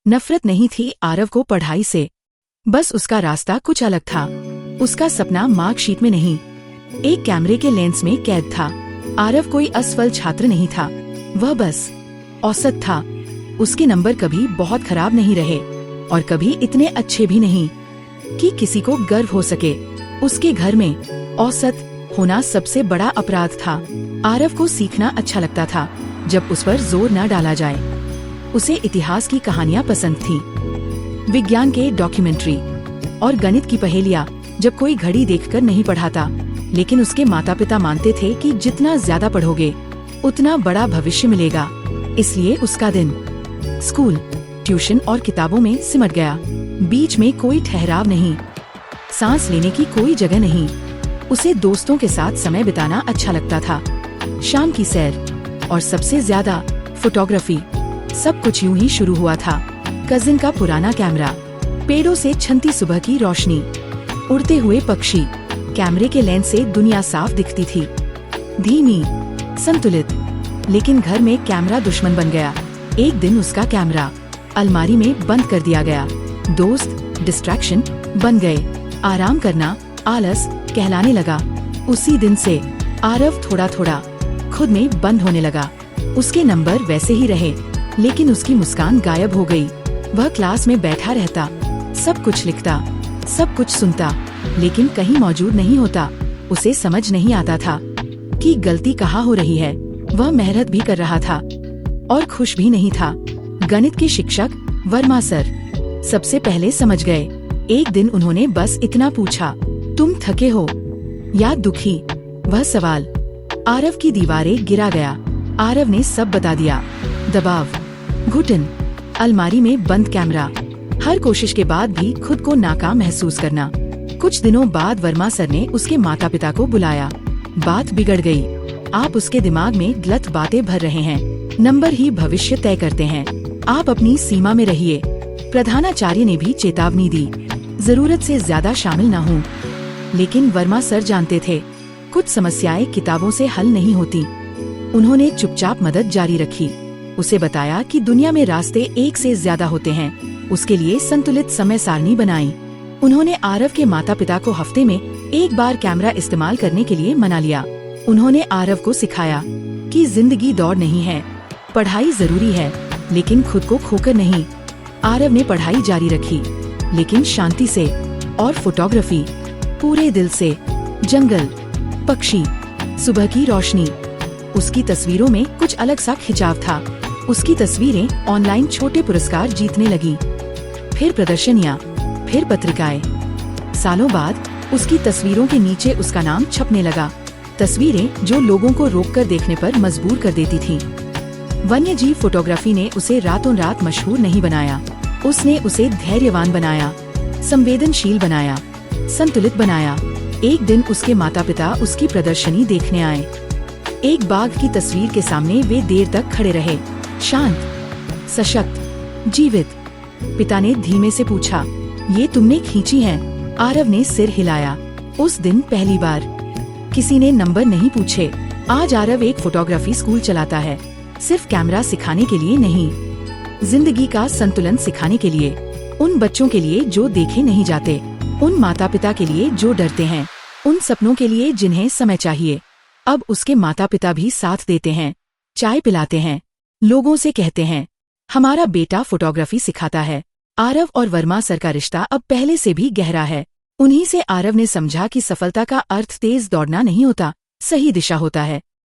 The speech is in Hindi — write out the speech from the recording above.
नफरत नहीं थी आरव को पढ़ाई से, बस उसका रास्ता कुछ अलग था। उसका सपना मार्कशीट में नहीं, एक कैमरे के लेंस में कैद था। आरव कोई असफल छात्र नहीं था, वह बस औसत था। उसके नंबर कभी बहुत खराब नहीं रहे और कभी इतने अच्छे भी नहीं कि किसी को गर्व हो सके। उसके घर में औसत होना सबसे बड़ा अपराध था। आरव को सीखना अच्छा लगता था जब उस पर जोर न डाला जाए। उसे इतिहास की कहानियाँ पसंद थी, विज्ञान के डॉक्यूमेंट्री और गणित की पहेलियाँ। जब कोई घड़ी देखकर नहीं पढ़ाता, लेकिन उसके माता पिता मानते थे कि जितना ज्यादा पढ़ोगे उतना बड़ा भविष्य मिलेगा। इसलिए उसका दिन स्कूल, ट्यूशन और किताबों में सिमट गया। बीच में कोई ठहराव नहीं, सांस लेने की कोई जगह नहीं। उसे दोस्तों के साथ समय बिताना अच्छा लगता था, शाम की सैर और सबसे ज्यादा फोटोग्राफी। सब कुछ यूं ही शुरू हुआ था। कजिन का पुराना कैमरा, पेड़ों से छनती सुबह की रोशनी, उड़ते हुए पक्षी। कैमरे के लेंस से दुनिया साफ दिखती थी, धीमी, संतुलित। लेकिन घर में कैमरा दुश्मन बन गया। एक दिन उसका कैमरा अलमारी में बंद कर दिया गया। दोस्त डिस्ट्रैक्शन बन गए। आराम करना आलस कहलाने लगा। उसी दिन से आरव थोड़ा थोड़ा खुद में बंद होने लगा। उसके नंबर वैसे ही रहे, लेकिन उसकी मुस्कान गायब हो गई। वह क्लास में बैठा रहता, सब कुछ लिखता, सब कुछ सुनता, लेकिन कहीं मौजूद नहीं होता। उसे समझ नहीं आता था कि गलती कहाँ हो रही है। वह मेहनत भी कर रहा था और खुश भी नहीं था। गणित के शिक्षक वर्मा सर सबसे पहले समझ गए। एक दिन उन्होंने बस इतना पूछा, तुम थके हो या दुखी? वह सवाल आरव की दीवारें गिरा गया। आरव ने सब बता दिया। दबाव, घुटन, अलमारी में बंद कैमरा, हर कोशिश के बाद भी खुद को नाकाम महसूस करना। कुछ दिनों बाद वर्मा सर ने उसके माता पिता को बुलाया। बात बिगड़ गई। आप उसके दिमाग में गलत बातें भर रहे हैं। नंबर ही भविष्य तय करते हैं। आप अपनी सीमा में रहिए। प्रधानाचार्य ने भी चेतावनी दी, जरूरत से ज्यादा शामिल न हों। लेकिन वर्मा सर जानते थे, कुछ समस्याएं किताबों से हल नहीं होती। उन्होंने चुपचाप मदद जारी रखी। उसे बताया कि दुनिया में रास्ते एक से ज्यादा होते हैं। उसके लिए संतुलित समय सारणी बनाई। उन्होंने आरव के माता पिता को हफ्ते में एक बार कैमरा इस्तेमाल करने के लिए मना लिया। उन्होंने आरव को सिखाया कि जिंदगी दौड़ नहीं है, पढ़ाई जरूरी है, लेकिन खुद को खोकर नहीं। आरव ने पढ़ाई जारी रखी, लेकिन शांति से और फोटोग्राफी पूरे दिल से। जंगल, पक्षी, सुबह की रोशनी। उसकी तस्वीरों में कुछ अलग सा खिंचाव था। उसकी तस्वीरें ऑनलाइन छोटे पुरस्कार जीतने लगी, फिर प्रदर्शनियाँ, फिर पत्रिकाएं। सालों बाद उसकी तस्वीरों के नीचे उसका नाम छपने लगा। तस्वीरें जो लोगों को रोककर देखने पर मजबूर कर देती थीं। वन्यजीव फोटोग्राफी ने उसे रातों रात मशहूर नहीं बनाया, उसने उसे धैर्यवान बनाया, संवेदनशील बनाया, संतुलित बनाया। एक दिन उसके माता पिता उसकी प्रदर्शनी देखने आए। एक बाघ की तस्वीर के सामने वे देर तक खड़े रहे, शांत, सशक्त, जीवित। पिता ने धीमे से पूछा, ये तुमने खींची है? आरव ने सिर हिलाया। उस दिन पहली बार किसी ने नंबर नहीं पूछे। आज आरव एक फोटोग्राफी स्कूल चलाता है, सिर्फ कैमरा सिखाने के लिए नहीं, जिंदगी का संतुलन सिखाने के लिए। उन बच्चों के लिए जो देखे नहीं जाते, उन माता पिता के लिए जो डरते हैं, उन सपनों के लिए जिन्हें समय चाहिए। अब उसके माता पिता भी साथ देते हैं, चाय पिलाते हैं, लोगों से कहते हैं, हमारा बेटा फोटोग्राफी सिखाता है। आरव और वर्मा सर का रिश्ता अब पहले से भी गहरा है। उन्हीं से आरव ने समझा कि सफलता का अर्थ तेज दौड़ना नहीं होता, सही दिशा होता है।